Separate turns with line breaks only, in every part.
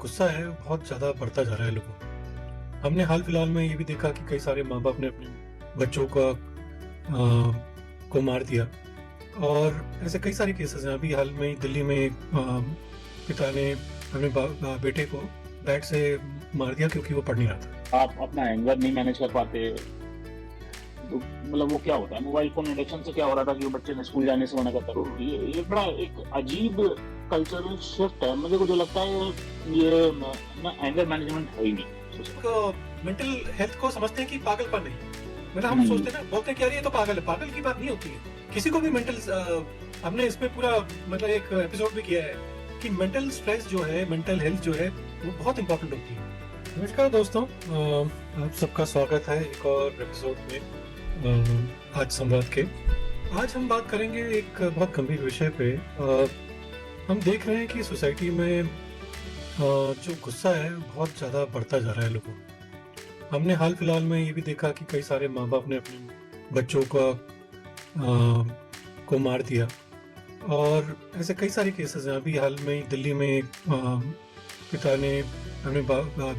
गुस्सा है बहुत ज़्यादा बढ़ता जा रहा है लोगों में। हमने हाल फिलहाल में ये भी देखा कि कई सारे माँ बाप ने अपने बच्चों को मार दिया और ऐसे कई सारे केसेस हैं। अभी हाल में ही दिल्ली में एक पिता ने अपने बेटे को बैट से मार दिया क्योंकि वो पढ़ नहीं रहा था।
आप अपना एंगर नहीं मैनेज कर पाते तो मतलब वो क्या होता है, मोबाइल फोन एडिक्शन से क्या हो रहा था कि वो बच्चे ने स्कूल जाने से मना करता है। तो ये बड़ा एक अजीब कल्चरल शिफ्ट है। मुझे को जो लगता है ये ना एंगर मैनेजमेंट है ही नहीं।
मेंटल हेल्थ को समझते हैं कि पागलपन नहीं, मतलब हम सोचते हैं ना, बोलते हैं कि यार ये तो पागल है। पागल की बात नहीं होती है किसी को भी मेंटल। हमने इस पे पूरा मतलब एक एपिसोड भी किया है कि मेंटल स्ट्रेस जो है, मेंटल हेल्थ जो है वो बहुत इंपॉर्टेंट होती है। नमस्कार दोस्तों, आप सबका स्वागत है एक और एपिसोड में। आज संवाद के आज हम बात करेंगे एक बहुत गंभीर विषय पे। हम देख रहे हैं कि सोसाइटी में जो गुस्सा है बहुत ज़्यादा बढ़ता जा रहा है लोगों में। हमने हाल फिलहाल में ये भी देखा कि कई सारे माँ बाप ने अपने बच्चों को मार दिया और ऐसे कई सारे केसेस हैं। अभी हाल में ही दिल्ली में एक पिता ने अपने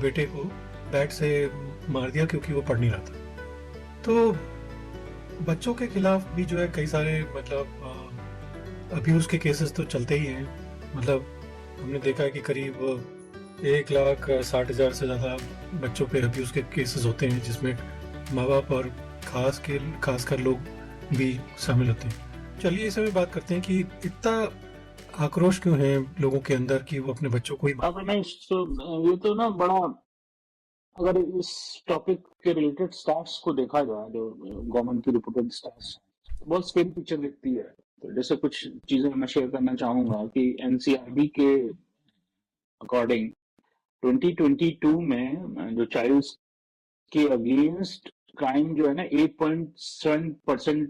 बेटे को बैट से मार दिया क्योंकि वो पढ़ नहीं रहा था। तो बच्चों के खिलाफ भी जो है कई सारे मतलब अब्यूज़ के केसेस तो चलते ही हैं। मतलब हमने देखा है कि करीब 1,60,000 से ज़्यादा बच्चों पे अब्यूज़ के केसेस होते हैं, जिसमें माँ बाप और खासकर लोग भी शामिल होते हैं। चलिए इस समय बात करते हैं कि इतना आक्रोश क्यों है लोगों के अंदर कि वो अपने बच्चों को ही
ये तो ना बड़ा, अगर इस टॉपिक के रिलेटेड स्टैट्स को देखा जाए, जो गवर्नमेंट की रिपोर्टेड स्टैट्स, बहुत स्केरी पिक्चर दिखती है। तो जैसे कुछ चीजें मैं शेयर करना चाहूंगा कि एनसीआरबी के अकॉर्डिंग 2022 में जो चाइल्ड्स के अगेंस्ट क्राइम जो है ना 8.7%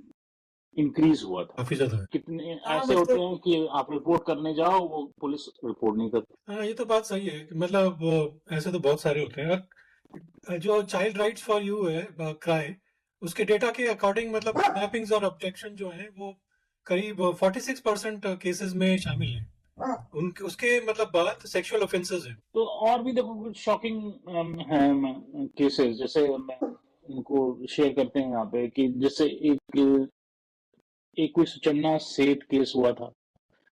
इंक्रीज हुआ था।
काफी ज्यादा है।
कितने ऐसे होते हैं कि आप रिपोर्ट करने जाओ, वो पुलिस रिपोर्ट नहीं करती।
हाँ, ये तो बात सही है। मतलब ऐसे तो बहुत सारे होते हैं। जो चाइल्ड राइट्स फॉर यू है, क्राई, उसके डेटा के अकॉर्डिंग मतलब किडनैपिंग्स और अब्डक्शन जो है वो करीब 46% केसेस में शामिल हैं। उनके उसके मतलब बाद सेक्सुअल ऑफेंसेस हैं।
तो और भी देखो कुछ शॉकिंग है केसेस, जैसे मैं उनको शेयर करते हैं यहाँ पे कि जैसे एक कोई सुचन्ना सेठ केस हुआ था,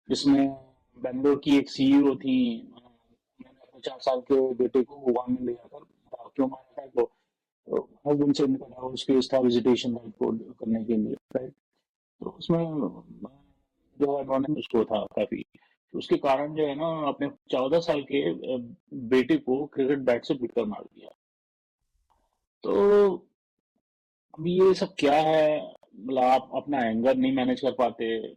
जिसमें बेंगलोर की एक सीईओ थी। उन्होंने अपने 4 साल के बेटे को गोवा में ले जाकर क्यों मारा था, तो हस्बैंड से उनका डाउस केस था, विजिटेशन राइट को करने के लिए, राइट। तो उसमें जो है उन्होंने उसको था काफी, उसके कारण जो है ना अपने 14 साल के बेटे को क्रिकेट बैट से पीटकर मार दिया। तो अब ये सब क्या है, मतलब आप अपना एंगर नहीं मैनेज कर पाते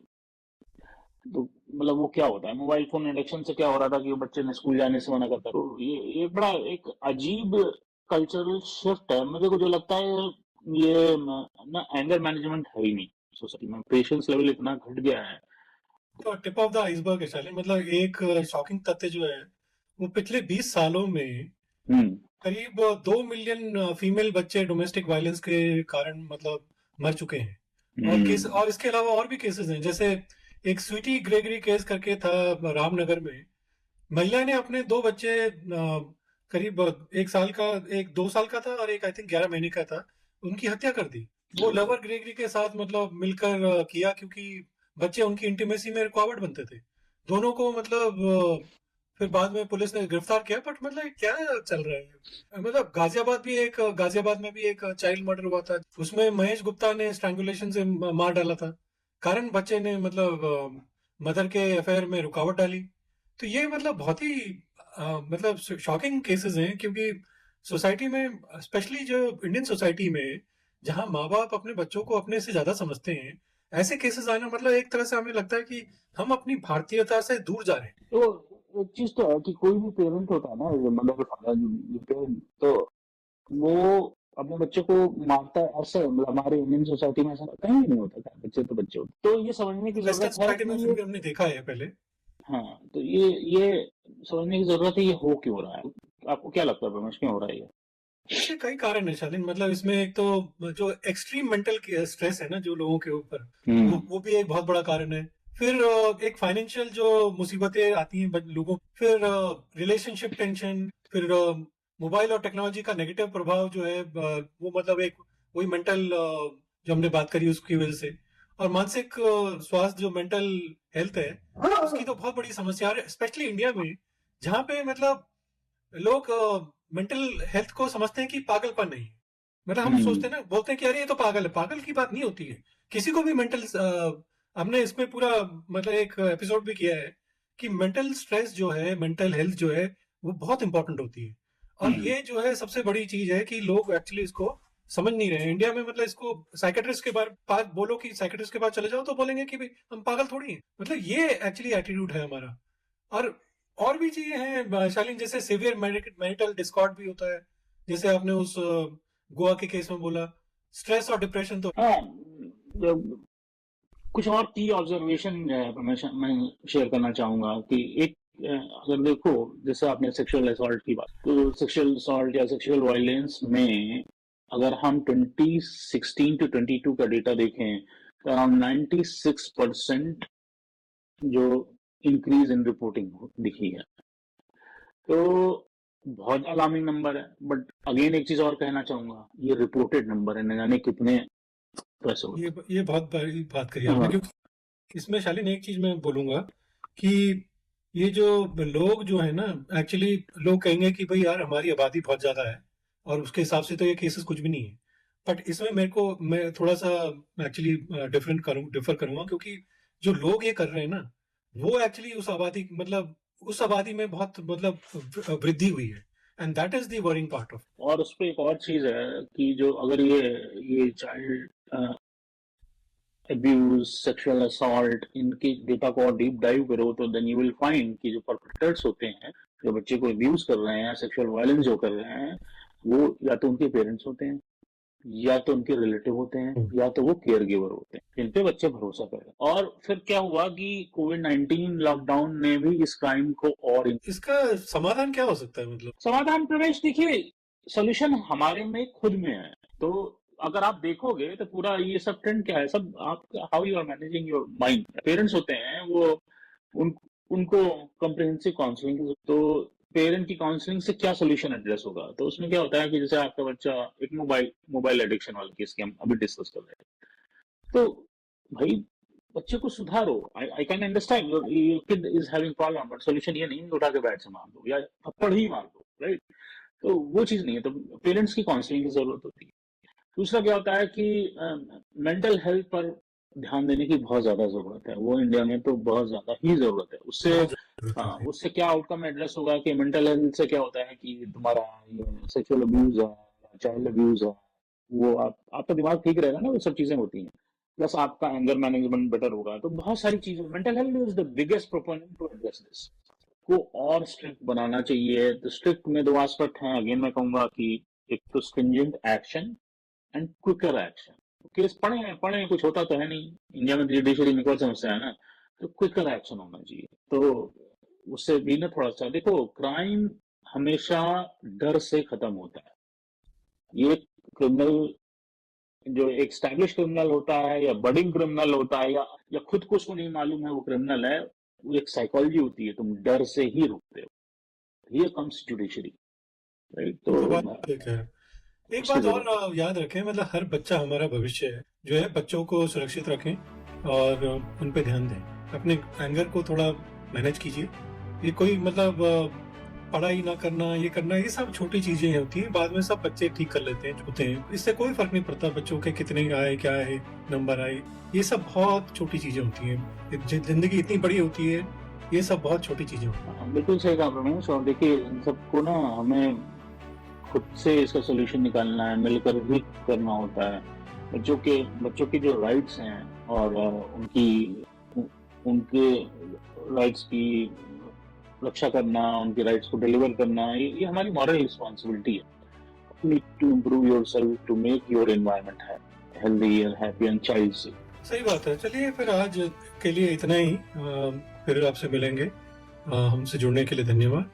तो मतलब वो क्या होता है, मोबाइल फोन एडिक्शन से क्या हो रहा था कि वो बच्चे ने स्कूल जाने से मना करता। तो ये बड़ा एक अजीब कल्चरल शिफ्ट है। मुझे को जो लगता है ये ना एंगर मैनेजमेंट है ही नहीं सोसाइटी में। पेशेंस लेवल इतना घट गया है।
तो टिप ऑफ द आइसबर्ग है शालिनी। मतलब एक शॉकिंग तथ्य जो है वो पिछले 20 सालों में
हम्म
करीब 2 मिलियन फीमेल बच्चे डोमेस्टिक वायलेंस के कारण मतलब मर चुके हैं। और इसके अलावा और भी केसेस हैं। जैसे एक स्वीटी ग्रेगरी केस करके था रामनगर में। महिला ने अपने 2 बच्चे, करीब 1 साल का, एक 2 साल का था और एक आई थिंक 11 महीने का था, उनकी हत्या कर दी। वो लवर ग्रेगरी के साथ मतलब मिलकर किया क्योंकि बच्चे उनकी इंटीमेसी में रुकावट बनते थे। दोनों को मतलब फिर बाद में पुलिस ने गिरफ्तार किया। बट मतलब ये क्या चल रहा है। मतलब गाजियाबाद में भी एक चाइल्ड मर्डर हुआ था, उसमें महेश गुप्ता ने स्ट्रैंगुलेशन से मार डाला था, कारण बच्चे ने मतलब मदर के अफेयर में रुकावट डाली। तो ये मतलब बहुत ही मतलब शॉकिंग केसेस हैं, क्योंकि सोसाइटी में, स्पेशली जो इंडियन सोसाइटी में, जहां माँ बाप अपने बच्चों को अपने से ज्यादा समझते हैं, ऐसे केसेस आना मतलब एक तरह से हमें लगता है कि हम अपनी भारतीयता से दूर जा रहे हैं।
तो एक चीज तो है कि कोई भी पेरेंट होता है ना, मतलब फादर, पेरेंट, तो वो अपने बच्चे को मारता है ऐसे, मतलब हमारे इंडियन सोसाइटी में ऐसा कहीं नहीं होता था। बच्चे तो बच्चे होते, तो ये समझने की
वेस्टर्न
जरूरत है
सोसाइटी में
कि
फिर
ये,
भी हमने देखा है पहले।
हाँ, तो ये समझने की जरूरत है ये हो क्यों रहा है। आपको क्या लगता है रमेश, क्यों हो रहा है ये?
इसके कई कारण है शालीन। मतलब इसमें एक तो जो एक्सट्रीम मेंटल स्ट्रेस है ना जो लोगों के ऊपर, वो भी एक बहुत बड़ा कारण है। फिर एक फाइनेंशियल जो मुसीबतें आती हैं लोगों, फिर रिलेशनशिप टेंशन, फिर मोबाइल और टेक्नोलॉजी का नेगेटिव प्रभाव जो है वो मतलब एक वही मेंटल जो हमने बात करी उसकी वजह से, और मानसिक स्वास्थ्य जो मेंटल हेल्थ है उसकी तो बहुत बड़ी समस्या है, स्पेशली इंडिया में, जहाँ पे मतलब लोग मेंटल हेल्थ को समझते हैं कि पागलपन नहीं है। मतलब हम सोचते हैं ना, बोलते हैं कि अरे ये तो पागल है, पागल की बात नहीं होती है। किसी को भी मेंटल, हमने इसमें पूरा मतलब एक एपिसोड भी किया है कि मेंटल स्ट्रेस जो है, मेंटल हेल्थ जो है वो बहुत इंपॉर्टेंट होती है। और ये जो है सबसे बड़ी चीज है कि लोग एक्चुअली इसको समझ नहीं रहे हैं इंडिया में। मतलब इसको साइकेट्रिस्ट के पास बोलो कि साइकेट्रिस्ट के पास चले जाओ तो बोलेंगे कि भाई हम पागल थोड़ी हैं। मतलब ये एक्चुअली एटीट्यूड है हमारा। और भी चीजें हैं शालीन, जैसे सिवियर मैरिटल डिस्कॉर्ड भी होता है, जैसे आपने उस गोवा के केस में बोला। स्ट्रेस और डिप्रेशन तो
हाँ, कुछ और की ऑब्जर्वेशन मैं शेयर करना चाहूंगा कि एक अगर देखो, जैसे आपने सेक्सुअल असॉल्ट की बात, तो सेक्सुअल असॉल्ट या सेक्सुअल वायलेंस में अगर हम 2016 टू 22 का डेटा देखें तो अराउंड 96% जो इंक्रीज इन रिपोर्टिंग दिखी है। तो बहुत अलार्मिंग नंबर है, बट अगेन एक चीज और कहना चाहूंगा, ये रिपोर्टेड नंबर है, न जाने कितने थ्रेशोल्ड।
ये बहुत बड़ी बात करी आपने,
हाँ,
क्योंकि इसमें शालीन एक चीज मैं बोलूंगा कि ये जो लोग जो है ना, एक्चुअली लोग कहेंगे कि भाई यार हमारी आबादी बहुत ज्यादा है और उसके हिसाब से तो ये केसेस कुछ भी नहीं है। बट इसमें मैं थोड़ा सा एक्चुअली डिफर करूंगा, क्योंकि जो लोग ये कर रहे हैं ना, वो एक्चुअली उस आबादी में बहुत मतलब वृद्धि हुई है, and that is the worrying part of.
और उस पर एक और चीज है कि जो अगर ये चाइल्ड अब्यूज, सेक्सुअल असॉल्ट, इनके डेटा को और डीप डाइव करो तो देन यू विल फाइंड कि जो परपेट्रेटर्स होते हैं, जो बच्चे को अब्यूज कर रहे हैं, सेक्सुअल वायलेंस जो कर रहे हैं, वो या तो उनके पेरेंट्स होते हैं, या तो उनके रिलेटिव होते हैं, या तो वो केयर गिवर होते हैं, जिन पे बच्चे भरोसा कर रहे हैं। और फिर क्या हुआ कि कोविड-19 लॉकडाउन ने भी इस क्राइम को और
इसका समाधान क्या हो सकता है मतलब?
समाधान प्रवेश, देखिए, सोल्यूशन हमारे में खुद में है। तो अगर आप देखोगे तो पूरा ये सब ट्रेंड क्या है, सब आप how you are managing your mind. Parents होते हैं वो, उन उनको कॉम्प्रिहेंसिव काउंसलिंग, तो पेरेंट की काउंसलिंग से क्या सोल्यूशन एड्रेस होगा, तो उसमें क्या होता है कि जैसे आपका बच्चा एक मोबाइल एडिक्शन वाले केस की हम अभी डिस्कस कर रहे हैं, तो भाई बच्चे को सुधारो। I can understand your kid is having problem, but solution ये नहीं है कि उठा के बैट से मार दो या थप्पड़ ही मार दो, राइट? तो वो चीज नहीं है, तो पेरेंट्स की काउंसलिंग की जरूरत होती है। दूसरा क्या होता है कि मेंटल हेल्थ पर ध्यान देने की बहुत ज्यादा जरूरत है, वो इंडिया में तो बहुत ज्यादा ही जरूरत है। उससे
बहुत जरूरत है।
उससे क्या आउटकम एड्रेस होगा कि मेंटल हेल्थ से क्या होता है कि तुम्हारा सेक्सुअल अब्यूज है, चाइल्ड अब्यूज है, वो आपका दिमाग ठीक रहेगा ना, वो सब चीजें होती हैं। प्लस आपका एंगर मैनेजमेंट बेटर होगा, तो बहुत सारी चीजें, mental health is the biggest proponent to address this. को और स्ट्रिक्ट बनाना चाहिए। तो स्ट्रिक्ट में दो एस्पेक्ट हैं, अगेन मैं कहूंगा कि एक तो stringent action and quicker action. Case पढ़े कुछ होता तो है नहीं, इंडिया में जुडिशरी में कोई समस्या है ना, तो क्विकर एक्शन होना चाहिए। तो उससे भी ना थोड़ा सा देखो, क्राइम हमेशा डर से खत्म होता है। ये क्रिमिनल जो एक स्टैब्लिश क्रिमिनल होता है या बडिंग क्रिमिनल होता है, या खुद को उसको नहीं मालूम है वो क्रिमिनल है, वो एक साइकोलॉजी होती है, तुम डर से ही रुकते हो। Here comes judiciary, right?
वो बात
तो
ठीक है। एक
उसकी
बात और
जरूरत
याद रखें, मतलब हर बच्चा हमारा भविष्य है, जो है बच्चों को सुरक्षित रखें और उन पे ध्यान दें। अपने एंगर को थोड़ा मैनेज कीजिए। ये कोई मतलब पढ़ाई ना करना, ये करना, ये सब छोटी चीजें होती हैं, बाद में सब बच्चे ठीक कर लेते हैं, होते हैं। इससे कोई फर्क नहीं पड़ता बच्चों के कितने आए, क्या है, नंबर आए। ये सब बहुत छोटी चीजें होती हैं। जिंदगी इतनी बड़ी होती है, ये सब बहुत छोटी चीजें होती हैं।
है। बिल्कुल सही कहा रमेश। और देखिए, इन सबको ना हमें खुद से इसका सोल्यूशन निकालना है, मिलकर भी करना होता है। बच्चों के जो राइट्स हैं और उनके राइट्स की रक्षा करना, उनके राइट्स को डिलीवर करना, ये हमारी मॉरल रिस्पॉन्सिबिलिटी है। Need to improve your self to make your environment healthy and happy and child safe.
सही बात है। चलिए फिर आज के लिए इतना ही। फिर आपसे मिलेंगे। हमसे जुड़ने के लिए धन्यवाद।